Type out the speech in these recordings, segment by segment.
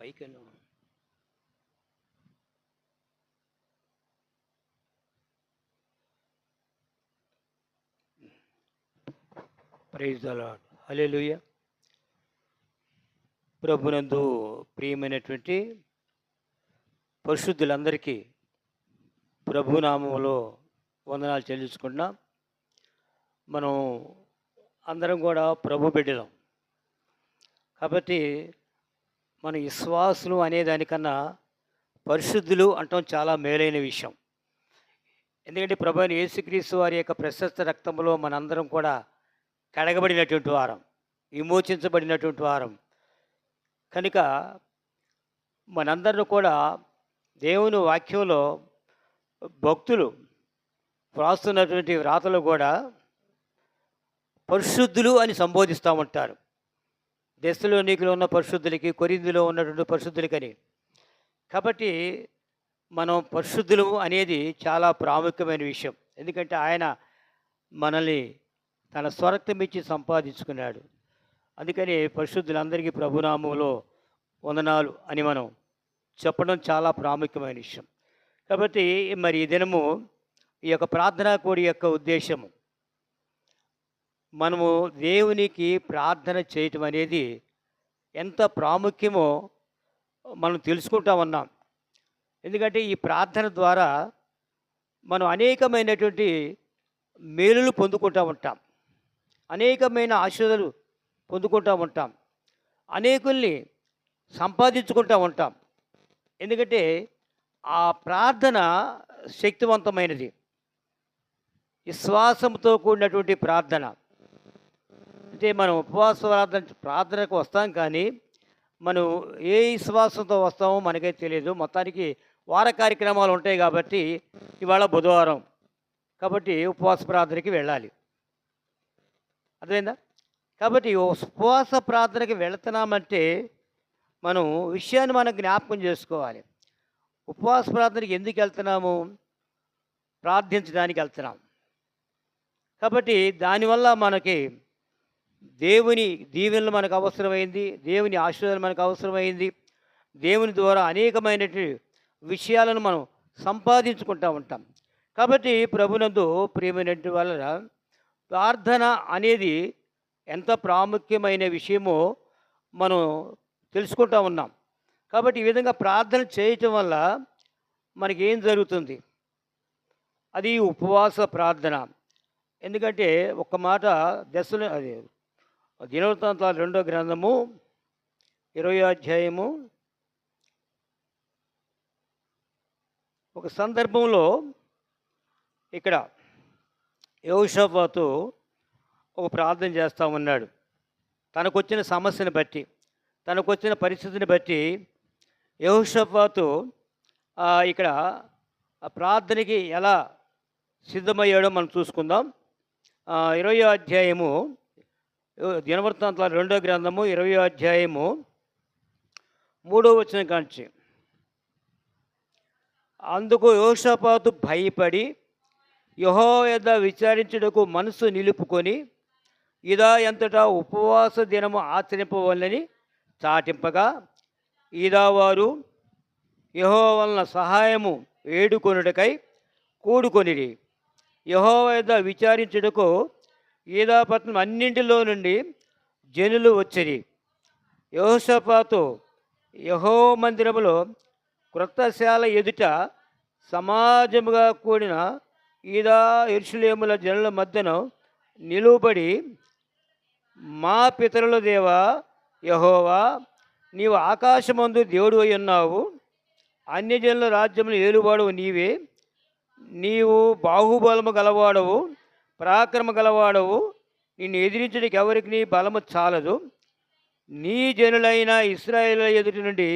పైకెళ్ళు. Praise the Lord. Hallelujah. ప్రభునందు ప్రియమైనటువంటి పరిశుద్ధులందరికీ ప్రభునామములో వందనాలు చెల్లించుకుంటున్నాం. మనం అందరం కూడా ప్రభు బిడ్డలం కాబట్టి మన విశ్వాసులు అనేదానికన్నా పరిశుద్ధులు అంటాం చాలా మేలైన విషయం. ఎందుకంటే ప్రభు అయిన యేసుక్రీస్తు వారి యొక్క ప్రశస్త రక్తంలో మనందరం కూడా కడగబడినటువంటి వారం, విమోచించబడినటువంటి వారం కనుక మనందరిని కూడా దేవుని వాక్యంలో భక్తులు వ్రాస్తున్నటువంటి వ్రాతలు కూడా పరిశుద్ధులు అని సంబోధిస్తూ ఉంటారు. దెస్సలోనికలో ఉన్న పరిశుద్ధులకి, కొరింథీలో ఉన్నటువంటి పరిశుద్ధులకని. కాబట్టి మనం పరిశుద్ధులు అనేది చాలా ప్రాముఖ్యమైన విషయం. ఎందుకంటే ఆయన మనల్ని తన స్వరక్తం ఇచ్చి సంపాదించుకున్నాడు. అందుకని పరిశుద్ధులందరికీ ప్రభునామంలో వందనాలు అని మనం చెప్పడం చాలా ప్రాముఖ్యమైన విషయం. కాబట్టి మరి ఈ దినము ఈ యొక్క ప్రార్థనా కోడి యొక్క ఉద్దేశము, మనము దేవునికి ప్రార్థన చేయటం అనేది ఎంత ప్రాముఖ్యమో మనం తెలుసుకుంటా ఉన్నాం. ఎందుకంటే ఈ ప్రార్థన ద్వారా మనం అనేకమైనటువంటి మేలులు పొందుకుంటూ ఉంటాం, అనేకమైన ఆశీర్వాదాలు పొందుకుంటూ ఉంటాం, అనేకుల్ని సంపాదించుకుంటూ ఉంటాం. ఎందుకంటే ఆ ప్రార్థన శక్తివంతమైనది, విశ్వాసంతో కూడినటువంటి ప్రార్థన. అంటే మనం ఉపవాస ప్రార్థనకు వస్తాం, కానీ మనం ఏ విశ్వాసంతో వస్తామో మనకైతే తెలియదు. మొత్తానికి వార కార్యక్రమాలు ఉంటాయి కాబట్టి ఇవాళ బుధవారం కాబట్టి ఉపవాస ప్రార్థనకి వెళ్ళాలి, అర్థమైందా? కాబట్టి ఉపవాస ప్రార్థనకి వెళుతున్నామంటే మనం విషయాన్ని మనం జ్ఞాపకం చేసుకోవాలి. ఉపవాస ప్రార్థనకి ఎందుకు వెళ్తున్నాము? ప్రార్థించడానికి వెళ్తున్నాం. కాబట్టి దానివల్ల మనకి దేవుని దీవెనలు మనకు అవసరమైంది, దేవుని ఆశీర్వాదాలు మనకు అవసరమైంది. దేవుని ద్వారా అనేకమైనటువంటి విషయాలను మనం సంపాదించుకుంటూ ఉంటాం. కాబట్టి ప్రభునందు ప్రియమైనటువంటి వల్ల ప్రార్థన అనేది ఎంత ప్రాముఖ్యమైన విషయమో మనం తెలుసుకుంటూ ఉన్నాం. కాబట్టి ఈ విధంగా ప్రార్థన చేయటం వల్ల మనకి ఏం జరుగుతుంది? అది ఉపవాస ప్రార్థన. ఎందుకంటే ఒక్క మాట అది దినవృత్తాంతాలు 2వ గ్రంథము 20వ అధ్యాయము ఒక సందర్భంలో ఇక్కడ యెహోషాపాతు ఒక ప్రార్థన చేస్తూ ఉన్నాడు. తనకొచ్చిన సమస్యను బట్టి, తనకొచ్చిన పరిస్థితిని బట్టి యెహోషాపాతు ఇక్కడ ప్రార్థనకి ఎలా సిద్ధమయ్యాడో మనం చూసుకుందాం. 20వ అధ్యాయము దినవృత్తాంతాలు 2వ గ్రంథము 20వ అధ్యాయము 3వ వచనం కాంచి. అందుకు యెహోషాపాతు భయపడి యెహోవా యొద్ద విచారించుటకు మనసు నిలుపుకొని ఇదా ఎంతటా ఉపవాస దినము ఆచరింపవలనని చాటింపగా, ఇదా వారు యెహోవా వలన సహాయము వేడుకొనుటకై కూడుకొనిరి. యెహోవా యొద్ద విచారించుటకు ఈదా పట్టణం అన్నింటిలో నుండి జనులు వచ్చిరి. యెహోషాపాతు యెహోవా మందిరములో క్రొత్తశాల ఎదుట సమాజముగా కూడిన ఈదా యెరూషలేముల జనుల మధ్యన నిలువబడి, మా పితరుల దేవా యెహోవా, నీవు ఆకాశమందు దేవుడు అయి ఉన్నావు, అన్యజనుల రాజ్యములు ఏలువాడవు నీవే. నీవు బాహుబలము గలవాడవు, పరాక్రమ గలవాడవు. నిన్ను ఎదిరించడానికి ఎవరికి నీ బలము చాలదు. నీ జనులైన ఇశ్రాయేలు ఎదుటి నుండి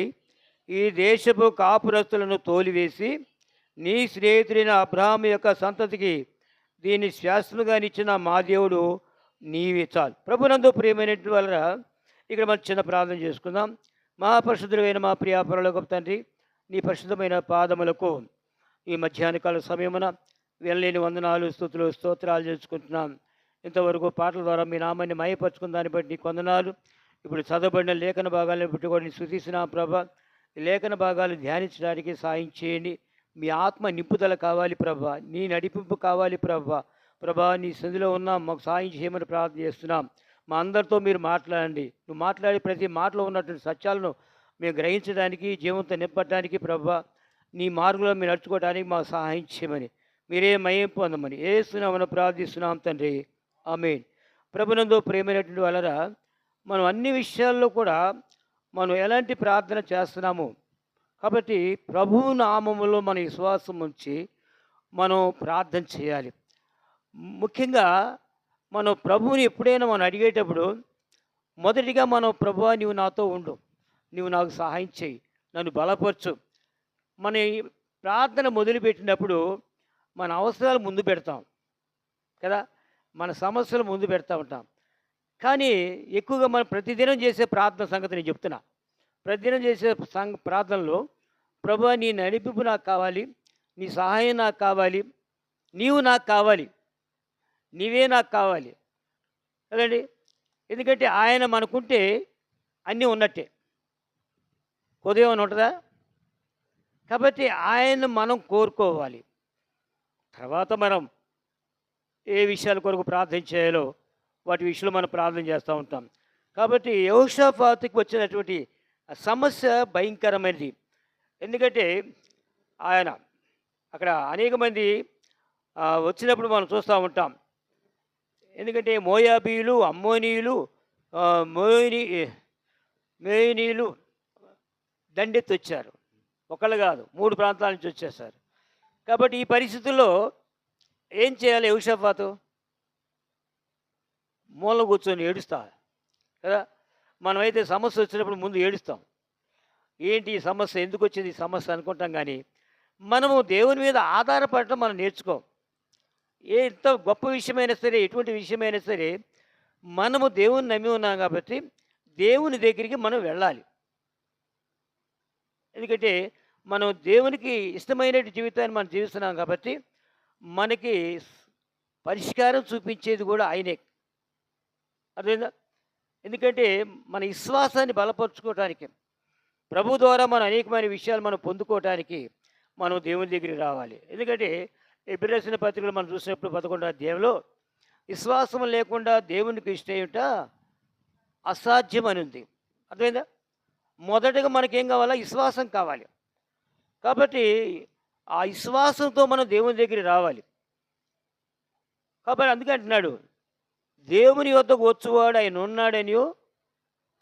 ఈ దేశపు కాపురస్తులను తోలివేసి నీ స్నేహితుడైన అబ్రహాము యొక్క సంతతికి దీన్ని శాశ్వతంగా ఇచ్చిన మా దేవుడు నీవే చాలు. ప్రభునందు ప్రియమైనటువంటి వల్ల ఇక్కడ మనం చిన్న ప్రార్థన చేసుకుందాం. మహాపరిశుద్ధుడైన మా ప్రియ పరలోకపు తండ్రి, నీ పరిశుద్ధమైన పాదములకు ఈ మధ్యాహ్నకాల సమయమున వెళ్ళలేని వందనాలు, స్తుతులు, స్తోత్రాలు చేసుకుంటున్నాం. ఇంతవరకు పాటల ద్వారా మీ నామాన్ని మయపరుచుకున్న దాన్ని బట్టి నీకు వందనాలు. ఇప్పుడు చదవబడిన లేఖన భాగాలను పెట్టుకొని స్తుతిస్తున్నాం ప్రభా. ఈ లేఖన భాగాలు ధ్యానించడానికి సాయం చేయండి. మీ ఆత్మ నింపుదల కావాలి ప్రభా, నీ నడిపింపు కావాలి ప్రభా. ప్రభా నీ సంధిలో ఉన్నాం, మాకు సాయం చేయమని ప్రార్థన చేస్తున్నాం. మా అందరితో మీరు మాట్లాడండి. నువ్వు మాట్లాడే ప్రతి మాటలో ఉన్నటువంటి సత్యాలను మేము గ్రహించడానికి, జీవంతో నింపడానికి ప్రభా, నీ మార్గంలో మేము నడుచుకోవడానికి మాకు సహాయం చేయమని, మీరే మయం పొందమని ఏస్తున్నామని ప్రార్థిస్తున్నాం తండ్రి. ఆమేన్. ప్రభునందు ప్రేమైనటువంటి వాళ్ళరా, మనం అన్ని విషయాల్లో కూడా మనం ఎలాంటి ప్రార్థన చేస్తున్నాము కాబట్టి ప్రభువు నామములో మన విశ్వాసం ఉంచి మనం ప్రార్థన చేయాలి. ముఖ్యంగా మనం ప్రభువుని ఎప్పుడైనా మనం అడిగేటప్పుడు మొదటిగా మనం ప్రభువా నీవు నాతో ఉండు, నీవు నాకు సహాయం చేయి, నన్ను బలపరచు. మన ఈ ప్రార్థన మొదలుపెట్టినప్పుడు మన అవసరాలు ముందు పెడతాం కదా, మన సమస్యలు ముందు పెడతా ఉంటాం. కానీ ఎక్కువగా మనం ప్రతిదినం చేసే ప్రార్థన సంగతి నేను చెప్తున్నా. ప్రతిదినం చేసే ప్రార్థనలో ప్రభువా నీ నడిపింపు నాకు కావాలి, నీ సహాయం నాకు కావాలి, నీవు నాకు కావాలి, నీవే నాకు కావాలి కదండి. ఎందుకంటే ఆయన మనకుంటే అన్నీ ఉన్నట్టే, ఉదయం ఉంటుందా. కాబట్టి ఆయన మనం కోరుకోవాలి. తర్వాత మనం ఏ విషయాల కొరకు ప్రార్థన చేయాలో వాటి విషయంలో మనం ప్రార్థన చేస్తూ ఉంటాం. కాబట్టి యెహోషాపాతుకి వచ్చినటువంటి సమస్య భయంకరమైనది. ఎందుకంటే ఆయన అక్కడ అనేక మంది వచ్చినప్పుడు మనం చూస్తూ ఉంటాం. ఎందుకంటే మోయాబీయులు, అమ్మోనీయులు, మేయనీయులు దండెత్తి వచ్చారు. ఒకళ్ళు కాదు, 3 ప్రాంతాల నుంచి వచ్చేసారు. కాబట్టి ఈ పరిస్థితుల్లో ఏం చేయాలి? యెహోషాపాతు మూల కూర్చొని ఏడుస్తా కదా. మనమైతే సమస్య వచ్చినప్పుడు ముందు ఏడుస్తాం. ఏంటి ఈ సమస్య, ఎందుకు వచ్చింది ఈ సమస్య అనుకుంటాం. కానీ మనము దేవుని మీద ఆధారపడటం మనం నేర్చుకోం. ఎంత గొప్ప విషయమైనా సరే, ఎటువంటి విషయమైనా సరే, మనము దేవుని నమ్మి ఉన్నాం కాబట్టి దేవుని దగ్గరికి మనం వెళ్ళాలి. ఎందుకంటే మనం దేవునికి ఇష్టమైన జీవితాన్ని మనం జీవిస్తున్నాం కాబట్టి మనకి పరిష్కారం చూపించేది కూడా ఆయనే. అర్థమైందా? ఎందుకంటే మన విశ్వాసాన్ని బలపరుచుకోవటానికి, ప్రభు ద్వారా మనం అనేకమైన విషయాలు మనం పొందుకోవటానికి మనం దేవుని దగ్గరికి రావాలి. ఎందుకంటే ఎబ్రీ రాసిన పత్రికలు మనం చూసినప్పుడు 11వ అధ్యాయంలో విశ్వాసం లేకుండా దేవునికి ఇష్టమేమిట అసాధ్యం అని ఉంది. అర్థమైందా? మొదటగా మనకేం కావాలా? విశ్వాసం కావాలి. కాబట్టి ఆ విశ్వాసంతో మనం దేవుని దగ్గరికి రావాలి. కాబట్టి అందుకే అంటున్నాడు, దేవుని యొద్దకు వచ్చువాడు ఆయన ఉన్నాడనియో,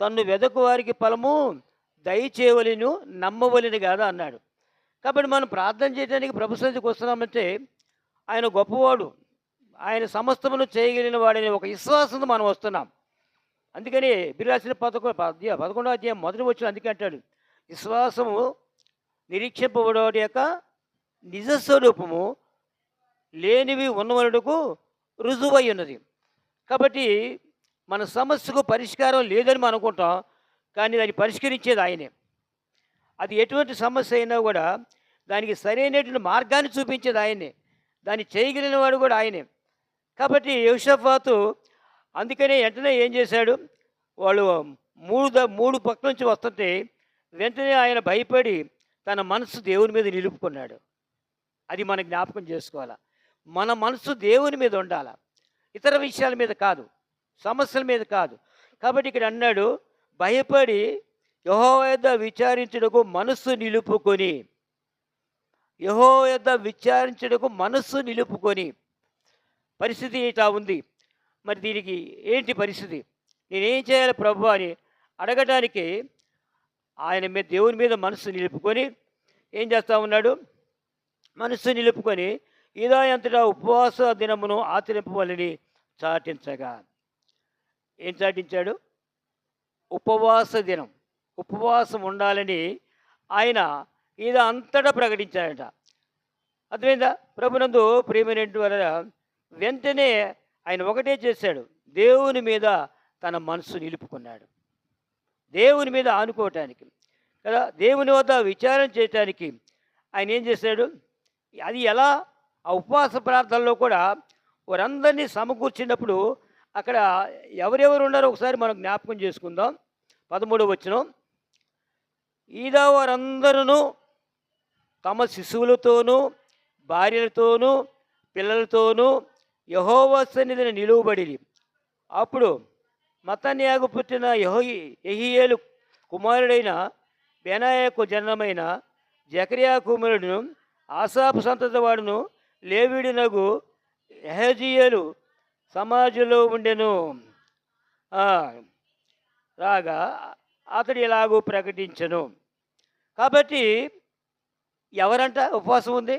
తన్ను వెదకు వారికి ఫలము దయచేయవలెను నమ్మవలెను కాదా అన్నాడు. కాబట్టి మనం ప్రార్థన చేయడానికి ప్రభు సన్నిధికి వస్తున్నామంటే ఆయన గొప్పవాడు, ఆయన సమస్తమును చేయగలిగిన వాడనే ఒక విశ్వాసంతో మనం వస్తున్నాం. అందుకని ఎబ్రీ రాసిన 11వ అధ్యాయం మొదటి వచ్చిన అందుకే అంటాడు, విశ్వాసము నిరీక్షింపబడేవాడి యొక్క నిజస్వరూపము లేనివి ఉన్నవనుటకు రుజువై ఉన్నది. కాబట్టి మన సమస్యకు పరిష్కారం లేదని మనం అనుకుంటాం, కానీ దాన్ని పరిష్కరించేది ఆయనే. అది ఎటువంటి సమస్య అయినా కూడా దానికి సరైనటువంటి మార్గాన్ని చూపించేది ఆయనే, దాన్ని చేయగలిగిన వాడు కూడా ఆయనే. కాబట్టి యెహోషాపాతు అందుకనే వెంటనే ఏం చేశాడు, వాళ్ళు మూడు పక్కల నుంచి వస్తుంటే వెంటనే ఆయన భయపడి తన మనసు దేవుని మీద నిలుపుకున్నాడు. అది మన జ్ఞాపకం చేసుకోవాలి. మన మనసు దేవుని మీద ఉండాలి, ఇతర విషయాల మీద కాదు, సమస్యల మీద కాదు. కాబట్టి ఇక్కడ అన్నాడు, భయపడి యెహోవా యొద్ద విచారించుటకు మనస్సు నిలుపుకొని, యెహోవా యొద్ద విచారించుటకు మనస్సు నిలుపుకొని. పరిస్థితి ఇట్లా ఉంది, మరి దీనికి ఏంటి పరిస్థితి, నేనేం చేయాలి ప్రభు అని అడగటానికి ఆయన మీద దేవుని మీద మనస్సు నిలుపుకొని ఏం చేస్తూ ఉన్నాడు? మనస్సు నిలుపుకొని ఇదాయంతటా ఉపవాస దినమును ఆచరింపవలని చాటించగా. ఏం చాటించాడు? ఉపవాస దినం, ఉపవాసం ఉండాలని ఆయన ఇది అంతటా ప్రకటించాడట. అర్థమైందా? ప్రభునందు ప్రియమైనటువంటి వల్ల వెంటనే ఆయన ఒకటే చేశాడు, దేవుని మీద తన మనసు నిలుపుకున్నాడు. దేవుని మీద ఆనుకోవటానికి కదా, దేవుని వద్ద విచారం చేయటానికి ఆయన ఏం చేశాడు? అది ఎలా? ఆ ఉపవాస ప్రార్థనలో కూడా వారందరినీ సమకూర్చినప్పుడు అక్కడ ఎవరెవరు ఉన్నారో ఒకసారి మనం జ్ఞాపకం చేసుకుందాం. 13వ వచనం. ఈదా వారందరూ తమ శిశువులతోనూ భార్యలతోనూ పిల్లలతోనూ యెహోవా సన్నిధిని నిలువబడిరి. అప్పుడు మత్తన్యాకు పుట్టిన యెహీయేలు కుమారుడైన బెనాయాకు జననమైన జకరియా కుమారుడును ఆసాపు సంతతి వాడును లేవీయుడునగు యెహజీయేలు సమాజంలో ఉండెను. ఆ, రాగా అతడు ఇలాగూ ప్రకటించెను. కాబట్టి ఎవరంట ఉపవాసం ఉంది?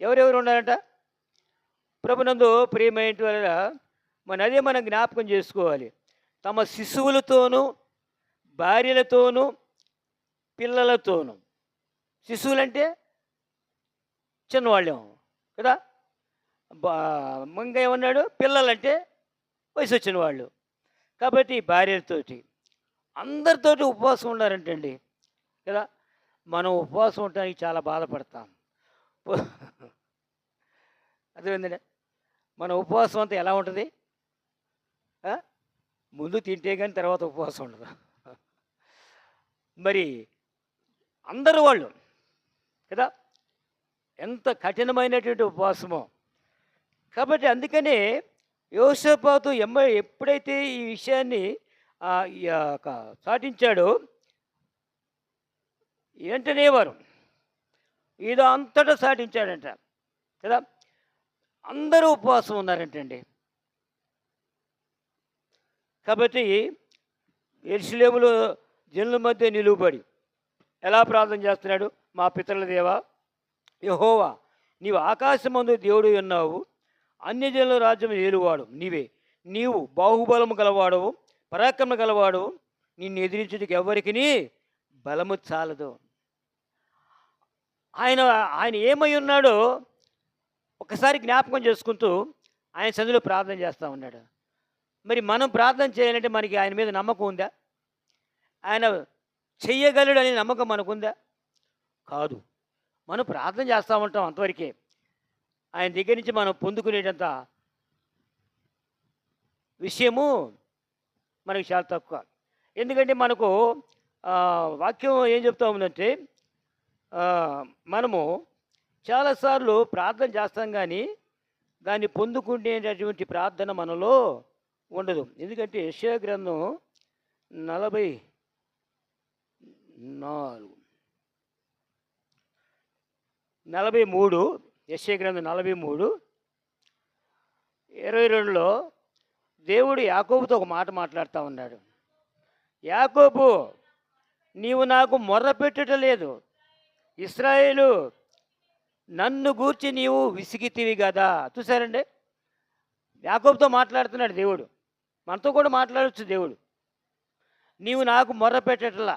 ఎవరెవరు ఉన్నారంట? ప్రభునందు ప్రియమైన వల్ల అదే మనం జ్ఞాపకం చేసుకోవాలి. తమ శిశువులతోనూ భార్యలతోనూ పిల్లలతోనూ. శిశువులంటే చిన్నవాళ్ళేమో కదా. బా ఇంకా ఏమన్నాడు? పిల్లలంటే వయసు వచ్చిన వాళ్ళు. కాబట్టి భార్యలతోటి అందరితోటి ఉపవాసం ఉన్నారంటండి కదా. మనం ఉపవాసం ఉండడానికి చాలా బాధపడతాం. అర్థమైందండి. మన ఉపవాసం అంతా ఎలా ఉంటుంది? ముందు తింటే కానీ తర్వాత ఉపవాసం ఉండదు. మరి అందరూ వాళ్ళు కదా, ఎంత కఠినమైనటువంటి ఉపవాసమో. కాబట్టి అందుకనే యోసేపాతు ఎప్పుడైతే ఈ విషయాన్ని చాటించాడో వెంటనే వారు ఏదో అంతటా సాటించాడంట కదా. అందరూ ఉపవాసం ఉన్నారంటండి. కాబట్టి యెరూషలేములో జనుల మధ్య నిలువబడి ఎలా ప్రార్థన చేస్తున్నాడు? మా పితరుల దేవా యెహోవా, నీవు ఆకాశమందు దేవుడు ఉన్నావు, అన్యజనుల రాజ్యం ఏలువాడు నీవే. నీవు బాహుబలము గలవాడవు, పరాక్రమ గలవాడవు. నిన్ను ఎదిరించుటకు ఎవరికి బలము చాలదు. ఆయన ఆయన ఏమై ఉన్నాడో ఒకసారి జ్ఞాపకం చేసుకుంటూ ఆయన సన్నిధిలో ప్రార్థన చేస్తూ ఉన్నాడు. మరి మనం ప్రార్థన చేయాలంటే మనకి ఆయన మీద నమ్మకం ఉందా? ఆయన చెయ్యగలడు అనే నమ్మకం మనకుందా? కాదు. మనం ప్రార్థన చేస్తూ ఉంటాం అంతవరకే. ఆయన దగ్గర నుంచి మనం పొందుకునేటంత విషయము మనకి చాలా తక్కువ. ఎందుకంటే మనకు వాక్యం ఏం చెప్తా ఉందంటే మనము చాలాసార్లు ప్రార్థన చేస్తాం కానీ దాన్ని పొందుకునేటటువంటి ప్రార్థన మనలో ఉండదు. ఎందుకంటే యెషయా గ్రంథం 43 యెషయా గ్రంథం 43:22లో దేవుడు యాకోబుతో ఒక మాట మాట్లాడుతూ ఉన్నాడు. యాకోబు, నీవు నాకు మొర్ర పెట్టుట లేదు, ఇశ్రాయేలు నన్ను గూర్చి నీవు విసిగితివి కదా. చూసారండి, యాకోబుతో మాట్లాడుతున్నాడు దేవుడు. మనతో కూడా మాట్లాడవచ్చు దేవుడు. నీవు నాకు మొర్ర పెట్టట్లా,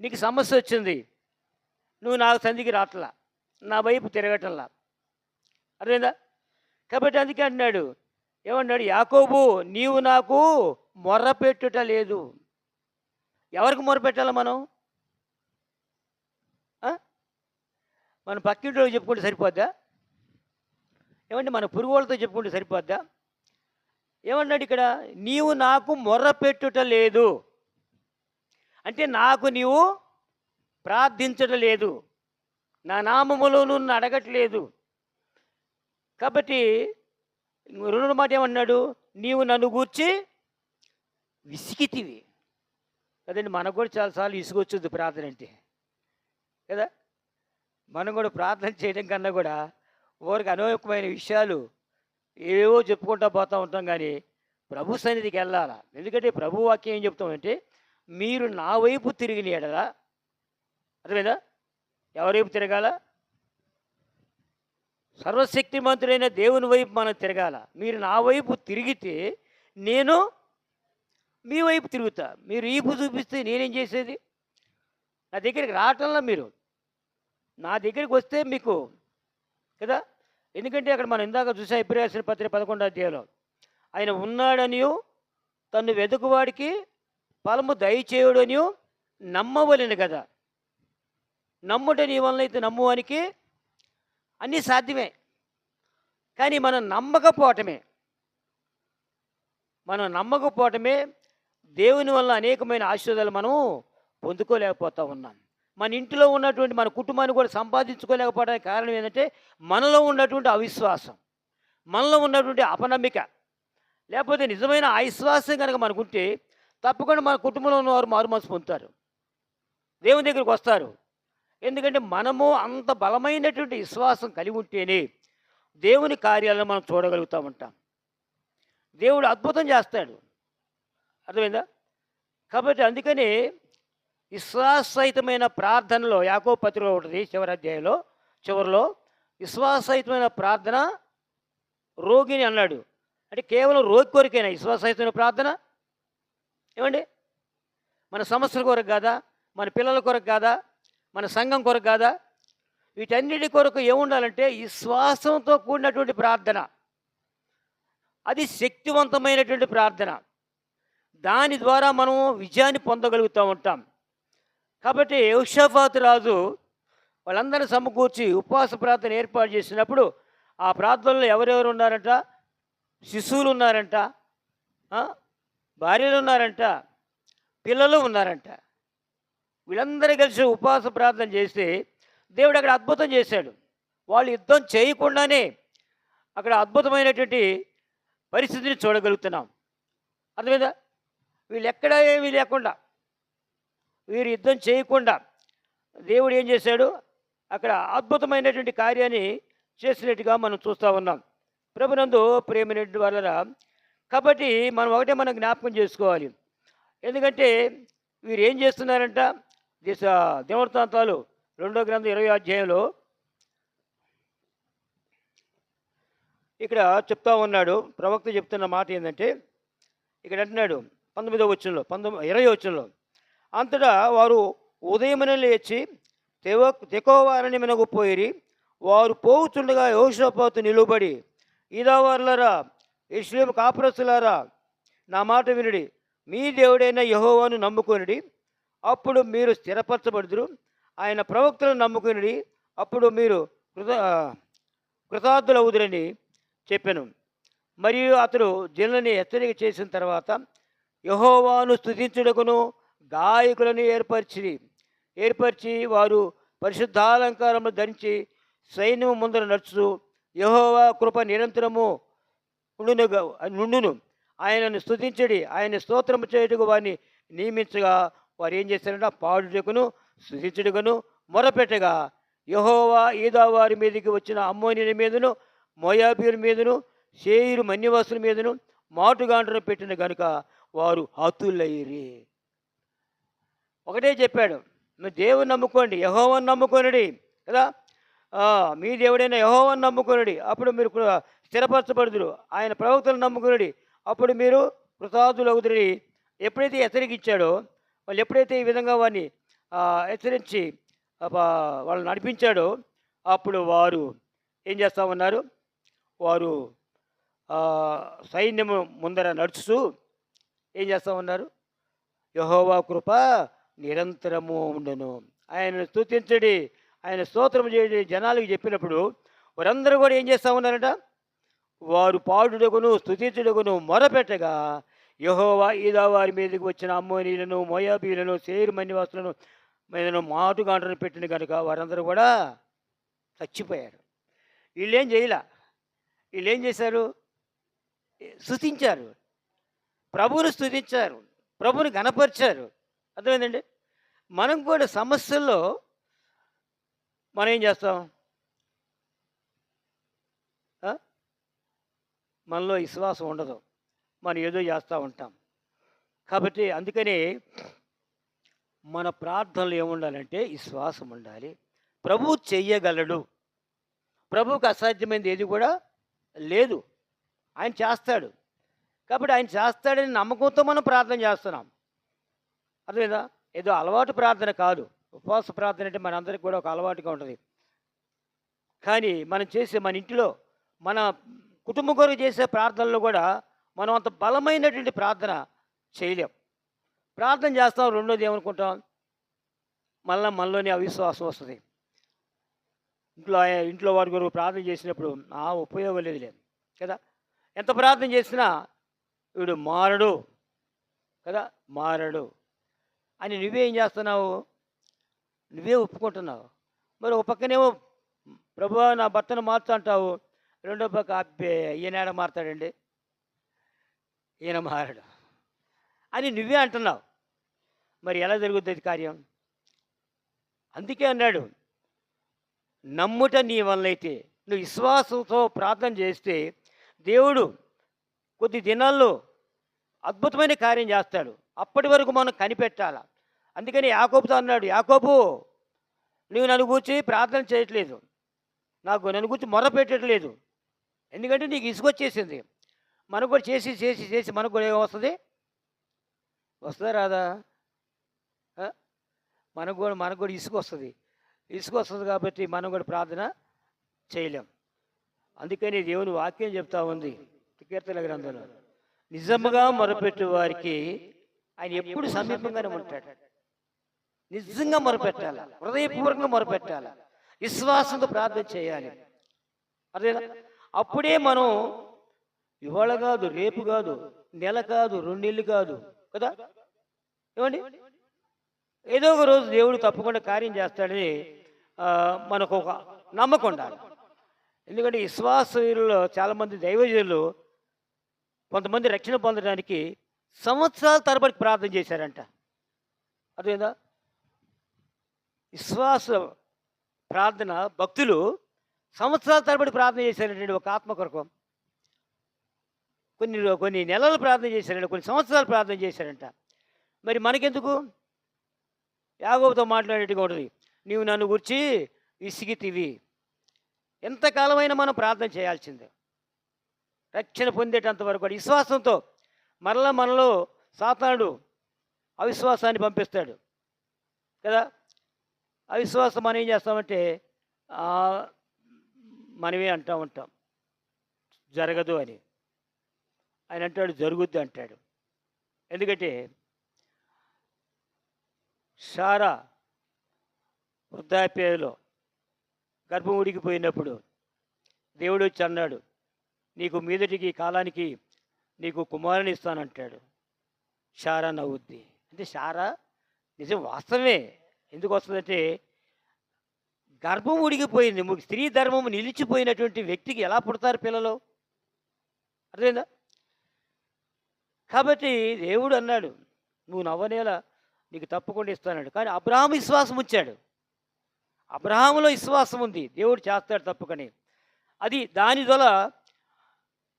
నీకు సమస్య వచ్చింది, నువ్వు నాకు సంధికి రాట్లా, నా వైపు తిరగటంలా. అర్థమైందా? కాబట్టి అందుకే అంటున్నాడు, ఏమన్నాడు? యాకోబు, నీవు నాకు మొర్ర పెట్టుట లేదు. ఎవరికి మొర్ర పెట్టాలి మనం? మన పక్కింటిలో చెప్పుకుంటే సరిపోద్దా? ఏమంటే మన పొరుగు వాళ్ళతో చెప్పుకుంటే సరిపోద్దా? ఏమన్నాడు ఇక్కడ? నీవు నాకు మొర్ర పెట్టుట లేదు అంటే నాకు నీవు ప్రార్థించడం లేదు, నా నామములో నువ్వు అడగట్లేదు. కాబట్టి రెండో మాట ఏమన్నాడు? నీవు నన్ను గూర్చి విసిగితివి కదండి. మనకు కూడా చాలాసార్లు విసుగొచ్చుద్ది ప్రార్థన అంటే కదా. మనం కూడా ప్రార్థన చేయడం కన్నా కూడా ఊరికి అనేకమైన విషయాలు ఏవో చెప్పుకుంటూ పోతూ ఉంటాం. కానీ ప్రభు సన్నిధికి వెళ్ళాలా. ఎందుకంటే ప్రభు వాక్యం ఏం చెప్తామంటే, మీరు నా వైపు తిరిగిన ఎడలా, అర్థమైందా? ఎవరి వైపు తిరగాల? సర్వశక్తిమంతుడైన దేవుని వైపు మనం తిరగాల. మీరు నా వైపు తిరిగితే నేను మీ వైపు తిరుగుతా. మీరు ఈపు చూపిస్తే నేనేం చేసేది? నా దగ్గరికి రావటంలో మీరు నా దగ్గరికి వస్తే మీకు కదా. ఎందుకంటే అక్కడ మనం ఇందాక చూసా ఎబ్రాయీయుల రాసిన పత్రిక 11వ అధ్యాయంలో, ఆయన ఉన్నాడనియు తను వెతుకువాడికి ఫలము దయచేయుడనియు నమ్మవలెను కదా. నమ్ముట నీ వలన అయితే నమ్మువానికి అన్నీ సాధ్యమే. కానీ మనం నమ్మకపోవటమే దేవుని వల్ల అనేకమైన ఆశీర్వాదాలు మనం పొందుకోలేకపోతా ఉన్నాం. మన ఇంటిలో ఉన్నటువంటి మన కుటుంబాన్ని కూడా సంపాదించుకోలేకపోవడానికి కారణం ఏంటంటే మనలో ఉన్నటువంటి అవిశ్వాసం, మనలో ఉన్నటువంటి అపనమ్మిక. లేకపోతే నిజమైన అవిశ్వాసం కనుక మనకుంటే తప్పకుండా మన కుటుంబంలో ఉన్నవారు మారుమనసు పొందుతారు, దేవుని దగ్గరికి వస్తారు. ఎందుకంటే మనము అంత బలమైనటువంటి విశ్వాసం కలిగి ఉంటేనే దేవుని కార్యాలను మనం చూడగలుగుతూ ఉంటాం. దేవుడు అద్భుతం చేస్తాడు. అర్థమైందా? కాబట్టి అందుకని విశ్వాససహితమైన ప్రార్థనలో యాకోబు పత్రికలో ఉంటుంది చివరి అధ్యాయంలో చివరిలో విశ్వాససహితమైన ప్రార్థన రోగిని అన్నాడు. అంటే కేవలం రోగి కొరకైనా విశ్వాససహితమైన ప్రార్థన? ఏమండి, మన సమస్యల కొరకు కాదా? మన పిల్లల కొరకు కాదా? మన సంఘం కొరకు కాదా? వీటన్నిటి కొరకు ఏముండాలంటే విశ్వాసంతో కూడినటువంటి ప్రార్థన. అది శక్తివంతమైనటువంటి ప్రార్థన. దాని ద్వారా మనం విజయాన్ని పొందగలుగుతూ ఉంటాం. కాబట్టి యెహోషాపాతు రాజు వాళ్ళందరినీ సమకూర్చి ఉపవాస ప్రార్థన ఏర్పాటు చేసినప్పుడు ఆ ప్రార్థనలో ఎవరెవరు ఉన్నారంట? శిశువులు ఉన్నారంట, భార్యలు ఉన్నారంట, పిల్లలు ఉన్నారంట. వీళ్ళందరూ కలిసి ఉపవాస ప్రార్థన చేస్తే దేవుడు అక్కడ అద్భుతం చేశాడు. వాళ్ళు యుద్ధం చేయకుండానే అక్కడ అద్భుతమైనటువంటి పరిస్థితిని చూడగలుగుతున్నాం. అర్థమైందా? వీళ్ళు ఎక్కడా ఏమీ లేకుండా, వీరు యుద్ధం చేయకుండా దేవుడు ఏం చేశాడు? అక్కడ అద్భుతమైనటువంటి కార్యాన్ని చేసినట్టుగా మనం చూస్తూ ఉన్నాం. ప్రభునందు ప్రేమైనటువంటి వాళ్ళరా, కాబట్టి మనం జ్ఞాపకం చేసుకోవాలి. ఎందుకంటే వీరు ఏం చేస్తున్నారంట? దినవృత్తాంతాలు 2వ గ్రంథం 20వ అధ్యాయంలో ఇక్కడ చెప్తా ఉన్నాడు. ప్రవక్త చెప్తున్న మాట ఏంటంటే, ఇక్కడ అంటున్నాడు 19వ వచనంలో 20వ వచనంలో, అంతటా వారు ఉదయమున లేచి తెకోవారని మినగపోయిరి. వారు పోవుచుండగా యెహోషాపాతు నిలువబడి, ఈదావారులారా, యెరూషలేము కాపురస్తులారా, నా మాట వినుడి. మీ దేవుడైన యెహోవాను నమ్ముకొనుడి, అప్పుడు మీరు స్థిరపరచబడుదురు. ఆయన ప్రవక్తలను నమ్ముకొనుడి, అప్పుడు మీరు కృతార్థులవుదురని చెప్పాను. మరియు అతడు జనులని హెచ్చరిక చేసిన తర్వాత యెహోవాను స్తుతించుటకును గాయకులను ఏర్పరిచి వారు పరిశుద్ధాలంకారములు ధరించి సైన్యము ముందర నడుచు యెహోవా కృప నిరంతరము నుండును. ఆయనను స్తుతించడి, ఆయన స్తోత్రము చేయుటకు వారిని నియమించగా వారు ఏం చేశారంటే పాడుటకును స్తుతించుటకును మొరపెట్టగా యెహోవా ఈదావారి మీదకి వచ్చిన అమ్మోనీయుల మీదను మోయాబీయుల మీదను శేయీరు మన్యవాసుల మీదను మాటుగాండ్రను పెట్టిన గనుక వారు హతులైరి. ఒకటే చెప్పాడు, మీరు దేవుని నమ్ముకోండి, యెహోవాను నమ్ముకొనుడి కదా. మీ దేవుడైన యెహోవాను నమ్ముకొనుడి, అప్పుడు మీరు స్థిరపరచబడుదురు. ఆయన ప్రవక్తలను నమ్ముకొనుడి, అప్పుడు మీరు కృతార్థులవుదురని ఎప్పుడైతే హెచ్చరికిచ్చాడో, వాళ్ళు ఎప్పుడైతే ఈ విధంగా వారిని హెచ్చరించి వాళ్ళు నడిపించాడో, అప్పుడు వారు ఏం చేస్తూ ఉన్నారు? వారు సైన్యము ముందర నడుచుతూ ఏం చేస్తూ ఉన్నారు? యెహోవా కృప నిరంతరము ఉండను, ఆయనను స్తుతించడి, ఆయన స్తోత్రం చేయడి జనాలకు చెప్పినప్పుడు వారందరూ కూడా ఏం చేస్తూ ఉన్నారట? వారు పాడుటకును స్తుతించుటకును మొరపెట్టగా యెహోవా ఈదావారి మీదకి వచ్చిన అమ్మోనీయులను మోయాబీయులను శేయీరు మన్యవాసులను మీదను మాటుగాండ్రను పెట్టిన కనుక వారందరూ కూడా చచ్చిపోయారు. వీళ్ళేం చేయలే, వీళ్ళేం చేశారు? స్తుతించారు, ప్రభువును స్తుతించారు, ప్రభువుని ఘనపరిచారు. అర్థమైందండి? మనం కూడా సమస్యల్లో మనం ఏం చేస్తాం? మనలో విశ్వాసం ఉండదు, మనం ఏదో చేస్తూ ఉంటాం. కాబట్టి అందుకని మన ప్రార్థనలు ఏముండాలంటే విశ్వాసం ఉండాలి. ప్రభువు చెయ్యగలడు, ప్రభువుకు అసాధ్యమైనది ఏది కూడా లేదు, ఆయన చేస్తాడు. కాబట్టి ఆయన చేస్తాడని నమ్మకంతో మనం ప్రార్థన చేస్తున్నాం. అర్థమైందా? ఏదో అలవాటు ప్రార్థన కాదు. ఉపవాస ప్రార్థన అంటే మనందరికీ కూడా ఒక అలవాటుగా ఉంటుంది. కానీ మనం చేసే మన ఇంటిలో మన కుటుంబం కొరకు చేసే ప్రార్థనలో కూడా మనం అంత బలమైనటువంటి ప్రార్థన చేయలేం. ప్రార్థన చేస్తాం, రెండోది ఏమనుకుంటాం? మనలోని అవిశ్వాసం వస్తుంది. ఇంట్లో వారి కొరకు ప్రార్థన చేసినప్పుడు ఉపయోగం లేదు కదా. ఎంత ప్రార్థన చేసినా వీడు మారడు, కదా, మారడు అని నువ్వేం చేస్తున్నావు? నువ్వే ఒప్పుకుంటున్నావు. మరి ఒక పక్కనేమో ప్రభువా నా భర్తను మార్చు అంటావు. రెండో పక్క అబ్బే ఈయనేడ మారతాడండి, ఈయన మారడు అని నువ్వే అంటున్నావు. మరి ఎలా జరుగుద్ది అది కార్యం? అందుకే అన్నాడు, నమ్ముట నీ వల్లైతే. నువ్వు విశ్వాసంతో ప్రార్థన చేస్తే దేవుడు కొద్ది దినాల్లో అద్భుతమైన కార్యం చేస్తాడు. అప్పటి వరకు మనం కనిపెట్టాల. అందుకని యాకోబుతో అన్నాడు, యాకోబు నువ్వు నన్ను గూర్చి ప్రార్థన చేయట్లేదు, నన్ను గూర్చి మొర్ర పెట్టట్లేదు. ఎందుకంటే నీకు ఇసుకొచ్చేసింది. మనకు కూడా చేసి చేసి చేసి మనకు కూడా ఏమొస్తుంది? వస్తుందా రాదా? ఆ? మనకు కూడా ఇసుక వస్తుంది. ఇసుక వస్తుంది కాబట్టి మనం కూడా ప్రార్థన చేయలేం. అందుకని దేవుని వాక్యం చెప్తా ఉంది కీర్తన గ్రంథంలో, నిజముగా మొరపెట్టు వారికి ఆయన ఎప్పుడు సమీపంగానే ఉంటాడు. నిజంగా మొరపెట్టాల, హృదయపూర్వకంగా మొరపెట్టాల, విశ్వాసంతో ప్రార్థన చేయాలి. అదేనా? అప్పుడే మనం ఇవాళ కాదు, రేపు కాదు, నెల కాదు, 2 నెలలు కాదు కదా, ఏమండి, ఏదో ఒక రోజు దేవుడు తప్పకుండా కార్యం చేస్తాడని మనకు ఒక నమ్మకం ఉండాలి. ఎందుకంటే విశ్వాసీయులలో చాలామంది దైవజనులు కొంతమంది రక్షణ పొందడానికి సంవత్సరాల తరబడి ప్రార్థన చేశారంట. అదేనా? విశ్వాస ప్రార్థన భక్తులు సంవత్సరాల తరబడి ప్రార్థన చేశారంటే ఒక ఆత్మ కొరకు. కొన్ని నెలలు ప్రార్థన చేశారంట, కొన్ని సంవత్సరాలు ప్రార్థన చేశారంట. మరి మనకెందుకు? యాకోబుతో మాట్లాడేట్టుగా ఉంటుంది, నీవు నన్ను గురించి విసిగితివి. ఎంతకాలమైనా మనం ప్రార్థన చేయాల్సిందే రక్షణ పొందేటంత వరకు కూడా. విశ్వాసంతో మరలా మనలో సాతానుడు అవిశ్వాసాన్ని పంపిస్తాడు కదా. అవిశ్వాసం మనం ఏం చేస్తామంటే మనమే అంటూ ఉంటాం జరగదు అని. ఆయన అంటాడు జరుగుద్ది అంటాడు. ఎందుకంటే సారా వృద్ధాప్యంలో గర్భం ఉడికిపోయినప్పుడు దేవుడు వచ్చి అన్నాడు, నీకు మీదటికి కాలానికి నీకు కుమారుని ఇస్తానంటాడు. సారా నవ్వుద్ది. అంటే సారా నిజం వాస్తవమే. ఎందుకు వస్తుందంటే గర్భం ఉడికిపోయింది, స్త్రీ ధర్మం నిలిచిపోయినటువంటి వ్యక్తికి ఎలా పుడతారు పిల్లలు? అర్థమైందా? కాబట్టి దేవుడు అన్నాడు, నువ్వు నవ్వనేలా నీకు తప్పకుండా ఇస్తాడు. కానీ అబ్రహాము విశ్వాసం ఉంచాడు. అబ్రహాములో విశ్వాసం ఉంది, దేవుడు చేస్తాడు తప్పకని. అది దాని ద్వారా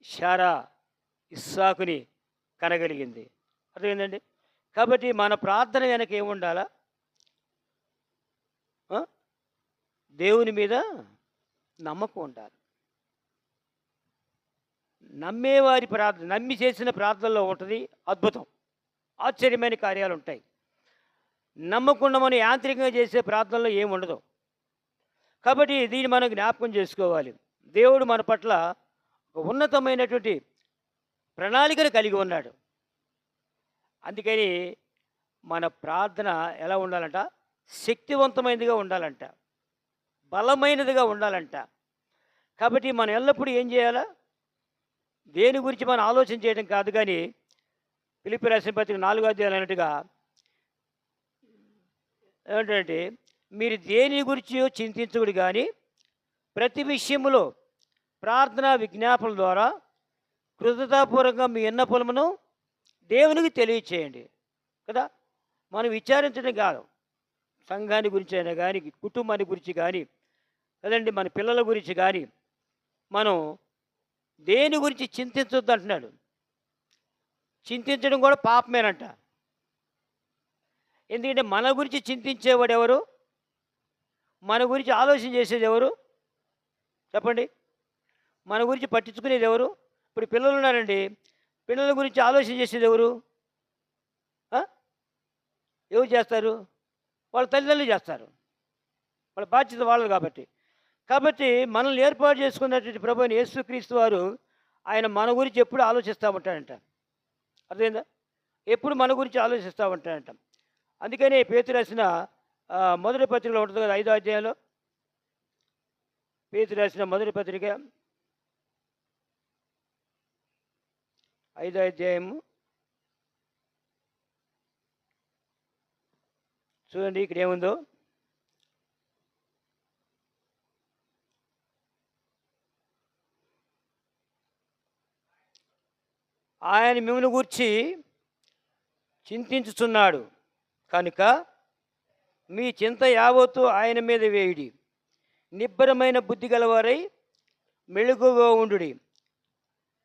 శారా ఇస్సాకుని కనగలిగింది. అర్థమైందండి? కాబట్టి మన ప్రార్థన వెనక ఏముండాలా? దేవుని మీద నమ్మకం ఉండాలి. నమ్మేవారి ప్రార్థన, నమ్మి చేసిన ప్రార్థనలో ఉంటుంది అద్భుతం, ఆశ్చర్యమైన కార్యాలు ఉంటాయి. నమ్మకుండా మనం యాంత్రికంగా చేసే ప్రార్థనలో ఏముండదు. కాబట్టి దీన్ని మనం జ్ఞాపకం చేసుకోవాలి. దేవుడు మన పట్ల ఒక ఉన్నతమైనటువంటి ప్రణాళికను కలిగి ఉన్నాడు. అందుకని మన ప్రార్థన ఎలా ఉండాలంట? శక్తివంతమైనదిగా ఉండాలంట, బలమైనదిగా ఉండాలంట. కాబట్టి మనం ఎల్లప్పుడూ ఏం చేయాలా? దేని గురించి మనం ఆలోచన చేయడం కాదు, కానీ ఫిలిప్పీ రాసిన పత్రిక 4వ అధ్యాయం అన్నట్టుగా ఏమిటంటే, మీరు దేని గురించి చింతించకూడదు, కానీ ప్రతి విషయములో ప్రార్థన విజ్ఞాపనల ద్వారా కృతజ్ఞతాపూర్వకంగా మీ విన్నపములను దేవునికి తెలియచేయండి కదా. మనం విచారించడం కాదు, సంఘాన్ని గురించి అయినా కానీ, కుటుంబాన్ని గురించి కానీ, కదండి, మన పిల్లల గురించి కానీ మనం దేని గురించి చింతించొద్దు అంటున్నాడు. చింతించడం కూడా పాపమేనంట. ఎందుకంటే మన గురించి చింతించేవాడు ఎవరు? మన గురించి ఆలోచన చేసేది ఎవరు? చెప్పండి. మన గురించి పట్టించుకునేది ఎవరు? ఇప్పుడు పిల్లలు ఉన్నారండి, పిల్లల గురించి ఆలోచన చేసేది ఎవరు? ఎవరు చేస్తారు? వాళ్ళ తల్లిదండ్రులు చేస్తారు. వాళ్ళ బాధ్యత వాళ్ళు కాబట్టి. కాబట్టి మనల్ని ఏర్పాటు చేసుకున్నటువంటి ప్రభు అయిన యేసుక్రీస్తు వారు ఆయన మన గురించి ఎప్పుడు ఆలోచిస్తూ ఉంటాడంట. అర్థమైందా? ఎప్పుడు మన గురించి ఆలోచిస్తూ ఉంటాడంట. అందుకనే పేతురు రాసిన మొదటి పత్రికలో ఉంటుంది కదా, 5వ అధ్యాయంలో. పేతురు రాసిన మొదటి పత్రిక 5వ అధ్యాయము చూడండి ఇక్కడ ఏముందో. ఆయన మిమ్మల్ని గూర్చి చింతించుచున్నాడు కనుక మీ చింత యావత్తు ఆయన మీద వేయుడి. నిబ్బరమైన బుద్ధి గలవారై మెళుకువగా ఉండుడి.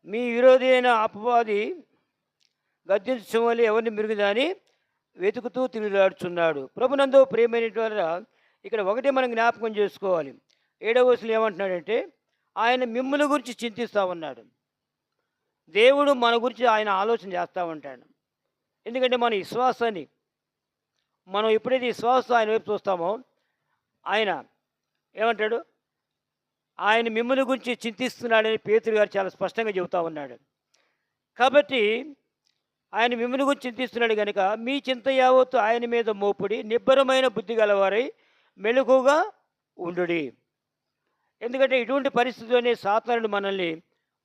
మీ విరోధి అయిన అపవాది గద్దించడం వల్ల ఎవరిని మిరుగుదాని వెతుకుతూ తిరుగులాడుచున్నాడు. ప్రభునందు ప్రియమైనటువంటి వారా, ఇక్కడ ఒకటే మనం జ్ఞాపకం చేసుకోవాలి. 7వ వచనంలో ఏమంటున్నాడంటే ఆయన మిమ్మల్ని గురించి చింతిస్తూ ఉన్నాడు. దేవుడు మన గురించి ఆయన ఆలోచన చేస్తూ ఉంటాడు. ఎందుకంటే మన విశ్వాసాన్ని మనం ఎప్పుడైతే విశ్వాసం ఆయన వైపు చూస్తామో ఆయన ఏమంటాడు, ఆయన మిమ్మల్ని గురించి చింతిస్తున్నాడని పేతురు గారు చాలా స్పష్టంగా చెబుతూ ఉన్నాడు. కాబట్టి ఆయన మిమ్మల్ని గురించి చింతిస్తున్నాడు కనుక మీ చింత యావత్తు ఆయన మీద మోపుడి, నిబ్బరమైన బుద్ధి గలవారై మెలకుగా ఉండుడి. ఎందుకంటే ఇటువంటి పరిస్థితుల్లోనే సాతానుడు మనల్ని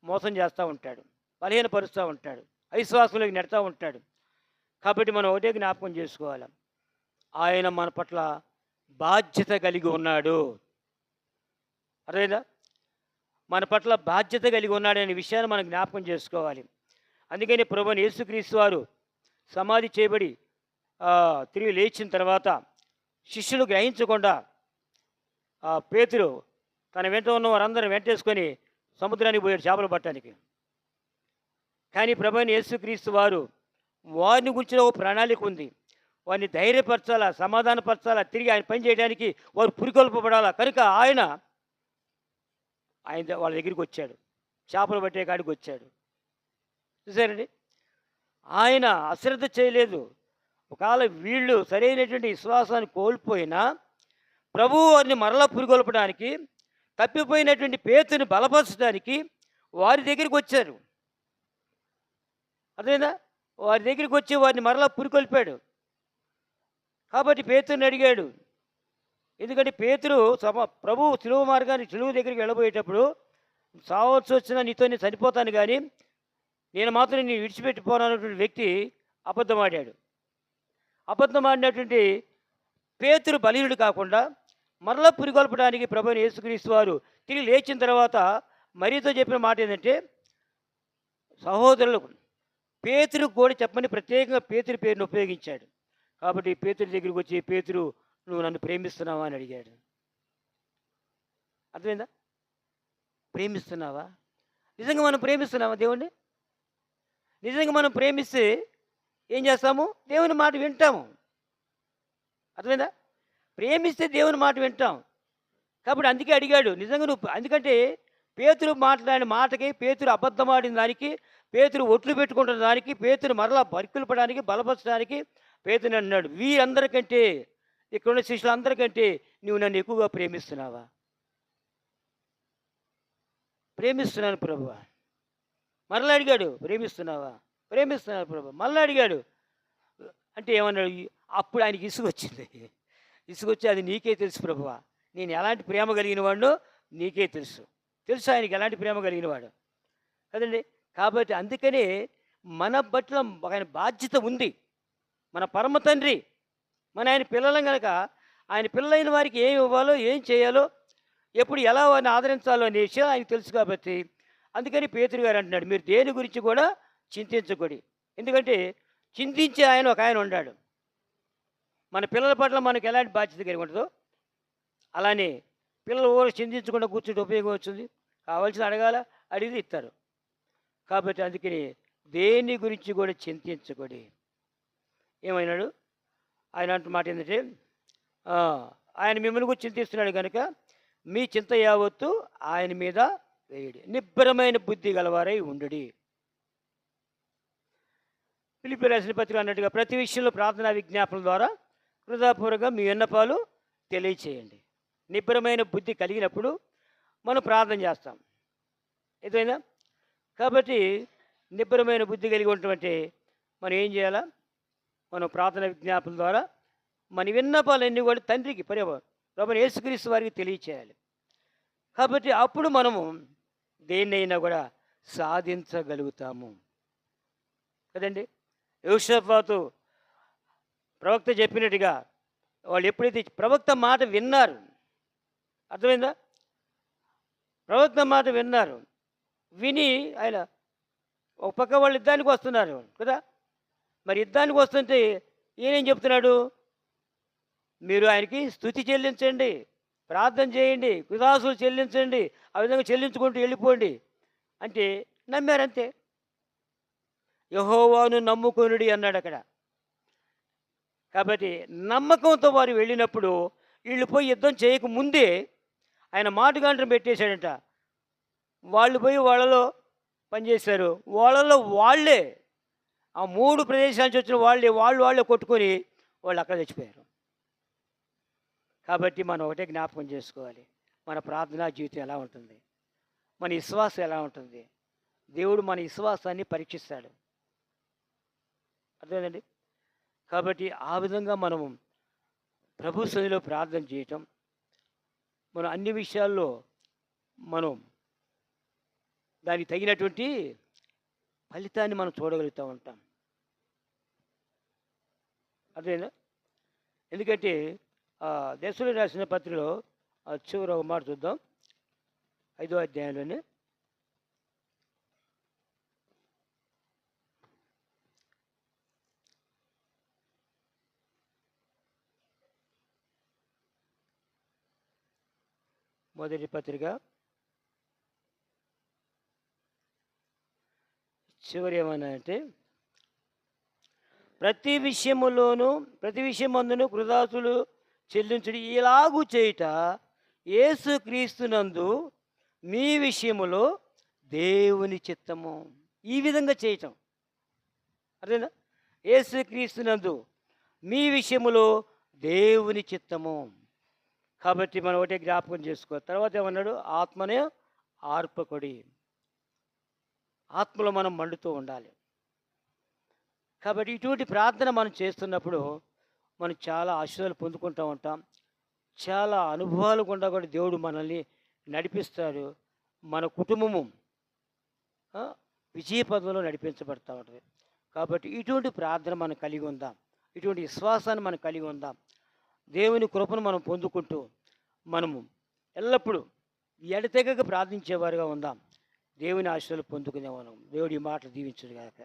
మోసం చేస్తూ ఉంటాడు, బలహీనపరుస్తూ ఉంటాడు, అవిశ్వాసంలోకి నెడతా ఉంటాడు. కాబట్టి మనం ఒకటే జ్ఞాపకం చేసుకోవాలి, ఆయన మన పట్ల బాధ్యత కలిగి ఉన్నాడు. అర్థమైందా? మన పట్ల బాధ్యత కలిగి ఉన్నాడనే విషయాన్ని మనం జ్ఞాపకం చేసుకోవాలి. అందుకని ప్రభువైన యేసుక్రీస్తు వారు సమాధి చేయబడి తిరిగి లేచిన తర్వాత శిష్యులు గ్రహించకుండా పేతురు తన వెంట ఉన్న వారందరూ వెంటేసుకొని సముద్రానికి పోయాడు చేపలు పట్టడానికి. కానీ ప్రభువైన యేసుక్రీస్తు వారు వారిని గురించిన ఒక ప్రణాళిక ఉంది. వారిని ధైర్యపరచాలా, సమాధానపరచాలా, తిరిగి ఆయన పని చేయడానికి వారు పురికొల్పబడాలా. కనుక ఆయన వాళ్ళ దగ్గరికి వచ్చాడు, చేపలు పట్టే కాడికి వచ్చాడు. చూసారండి, ఆయన అశ్రద్ధ చేయలేదు. ఒకవేళ వీళ్ళు సరైనటువంటి విశ్వాసాన్ని కోల్పోయినా ప్రభువు వారిని మరలా పురికొల్పడానికి, తప్పిపోయినటువంటి పేతుని బలపరచడానికి వారి దగ్గరికి వచ్చారు. అదేనా, వారి దగ్గరికి వచ్చి వారిని మరలా పురికొల్పాడు. కాబట్టి పేతుని అడిగాడు. ఎందుకంటే పేతురు ప్రభు సిలువ మార్గాన్ని సిలువ దగ్గరికి వెళ్ళబోయేటప్పుడు సావచ్చు వచ్చినా నీతో నేను చనిపోతాను కానీ నేను మాత్రం నేను విడిచిపెట్టిపోను అన్నటువంటి వ్యక్తి అబద్ధమాడాడు. అబద్ధమాడినటువంటి పేతురు బలీనుడు కాకుండా మరలా పురికొల్పడానికి ప్రభువైన యేసుక్రీస్తు వారు తిరిగి లేచిన తర్వాత మరీతో చెప్పిన మాట ఏంటంటే, సహోదరులకు పేతురుకు కూడా చెప్పని ప్రత్యేకంగా పేతురు పేరును ఉపయోగించాడు. కాబట్టి పేతురు దగ్గరికి వచ్చి, పేతురు నువ్వు నన్ను ప్రేమిస్తున్నావా అని అడిగాడు. అర్థమైందా? ప్రేమిస్తున్నావా? నిజంగా మనం ప్రేమిస్తున్నావా దేవుణ్ణి? నిజంగా మనం ప్రేమిస్తే ఏం చేస్తాము? దేవుని మాట వింటాము. అర్థమైందా? ప్రేమిస్తే దేవుని మాట వింటాం. కాబట్టి అందుకే అడిగాడు, నిజంగా నువ్వు, ఎందుకంటే పేతురు మాట్లాడిన మాటకి, పేతురు అబద్ధమాడిన దానికి, పేతురు ఒట్లు పెట్టుకుంటున్న దానికి, పేతురు మరలా బరికులపడానికి, బలపరచడానికి పేతురు అన్నాడు, వీరందరికంటే, ఇక్కడున్న శిష్యులందరికంటే నువ్వు నన్ను ఎక్కువగా ప్రేమిస్తున్నావా? ప్రేమిస్తున్నాను ప్రభువా. మరలా అడిగాడు, ప్రేమిస్తున్నావా? ప్రేమిస్తున్నాను ప్రభు. మళ్ళీ అడిగాడు. అంటే ఏమన్నాడు? అప్పుడు ఆయనకి ఇసుగొచ్చింది. ఇసుగొచ్చి, అది నీకే తెలుసు ప్రభువా, నేను ఎలాంటి ప్రేమ కలిగిన వాడినో నీకే తెలుసు. తెలుసు ఆయనకి ఎలాంటి ప్రేమ కలిగిన వాడు కదండి. కాబట్టి అందుకనే మన పట్ల ఆయన బాధ్యత ఉంది. మన పరమ తండ్రి, మన ఆయన పిల్లలం కనుక ఆయన పిల్లలైన వారికి ఏం ఇవ్వాలో, ఏం చేయాలో, ఎప్పుడు ఎలా వారిని ఆదరించాలో అనే విషయం ఆయన తెలుసు. కాబట్టి అందుకని పేతురు గారు అంటున్నాడు, మీరు దేని గురించి కూడా చింతించకూడదు. ఎందుకంటే చింతించే ఆయన ఒక ఆయన ఉన్నాడు. మన పిల్లల పట్ల మనకు ఎలాంటి బాధ్యత కలిగి ఉంటుందో అలానే పిల్లలు ఊరు చింతించకుండా కూర్చుంటే ఉపయోగం వచ్చింది. కావాల్సిన అడగాల, అడిగితే ఇస్తారు. కాబట్టి అందుకని దేని గురించి కూడా చింతించకూడదు. ఏమైనాడు ఆయన అంటు మాట ఏంటంటే, ఆయన మిమ్మల్ని కూడా చింతిస్తున్నాడు కనుక మీ చింత యావత్తు ఆయన మీద వేయడి, నిబ్బరమైన బుద్ధి గలవారై ఉండుడి. ఫిలిప్పీ రాసిన పత్రిక అన్నట్టుగా ప్రతి విషయంలో ప్రార్థనా విజ్ఞాపనల ద్వారా హృదయపూర్వకంగా మీ విన్నపాలు తెలియచేయండి. నిబ్బరమైన బుద్ధి కలిగినప్పుడు మనం ప్రార్థన చేస్తాం. ఏదైనా కాబట్టి నిబ్బరమైన బుద్ధి కలిగి ఉన్నటువంటి మనం ఏం చేయాలా? మనం ప్రార్థన విజ్ఞాపనల ద్వారా మన విన్నపాలన్నీ కూడా తండ్రికి, ప్రభువైన యేసుక్రీస్తు వారికి తెలియచేయాలి. కాబట్టి అప్పుడు మనము దేన్నైనా కూడా సాధించగలుగుతాము కదండి. యెహోషాపాతు ప్రవక్త చెప్పినట్టుగా వాళ్ళు ఎప్పుడైతే ప్రవక్త మాట విన్నారు, అర్థమైందా? ప్రవక్త మాట విన్నారు. విని ఆయన ఒక పక్క వాళ్ళు యుద్ధానికి వస్తున్నారు కదా! మరి యుద్ధానికి వస్తుంటే ఈయనేం చెప్తున్నాడు? మీరు ఆయనకి స్తుతి చెల్లించండి, ప్రార్థన చేయండి, కృతాస్తులు చెల్లించండి, ఆ విధంగా చెల్లించుకుంటూ వెళ్ళిపోండి అంటే నమ్మారంతే. యెహోవాను నమ్ముకొనుడి అన్నాడు అక్కడ. కాబట్టి నమ్మకంతో వారు వెళ్ళినప్పుడు వీళ్ళు పోయి యుద్ధం చేయకముందే ఆయన మాటుగాండ్రం పెట్టేశాడంట. వాళ్ళు పోయి వాళ్ళలో పనిచేశారు. వాళ్ళలో వాళ్ళే ఆ 3 ప్రదేశాల నుంచి వచ్చిన వాళ్ళే కొట్టుకొని వాళ్ళు అక్కడ చచ్చిపోయారు. కాబట్టి మనం ఒకటే జ్ఞాపకం చేసుకోవాలి. మన ప్రార్థనా జీవితం ఎలా ఉంటుంది? మన విశ్వాసం ఎలా ఉంటుంది? దేవుడు మన విశ్వాసాన్ని పరీక్షిస్తాడు. అర్థమైందండి? కాబట్టి ఆ విధంగా మనము ప్రభు సన్నిధిలో ప్రార్థన చేయటం, మనం అన్ని విషయాల్లో మనం దానికి తగినటువంటి ఫలితాన్ని మనం చూడగలుగుతూ ఉంటాం. అర్థమైందా? ఎందుకంటే దశలో రాసిన పత్రికలో చివరి ఒక మాట చూద్దాం. 5వ అధ్యాయంలోనే మొదటి పత్రిక చివరి ఏమన్నా అంటే, ప్రతి విషయమందును కృతాస్తులు చెల్లించుడి, ఇలాగూ చేయుట యేసుక్రీస్తునందు మీ విషయములో దేవుని చిత్తము. ఈ విధంగా చేయటం అదేనా? యేసుక్రీస్తునందు మీ విషయములో దేవుని చిత్తము. కాబట్టి మనం ఒకటే జ్ఞాపకం చేసుకో. తర్వాత ఏమన్నాడు? ఆత్మనే ఆర్పకుడి. ఆత్మలో మనం మండుతూ ఉండాలి. కాబట్టి ఇటువంటి ప్రార్థన మనం చేస్తున్నప్పుడు మనం చాలా ఆశీర్వాదాలు పొందుకుంటూ ఉంటాం. చాలా అనుభవాలు గుండా కూడా దేవుడు మనల్ని నడిపిస్తాడు. మన కుటుంబము విజయ పదంలో నడిపించబడుతూ ఉంటుంది. కాబట్టి ఇటువంటి ప్రార్థన మనం కలిగి ఉందాం. ఇటువంటి విశ్వాసాన్ని మనం కలిగి ఉందాం. దేవుని కృపను మనం పొందుకుంటూ మనము ఎల్లప్పుడూ ఎడతెగక ప్రార్థించేవారుగా ఉందాం. దేవుని ఆశీస్సులు పొందుకునేవాళ్ళం. దేవుడి మాటలు దీవించుగాక.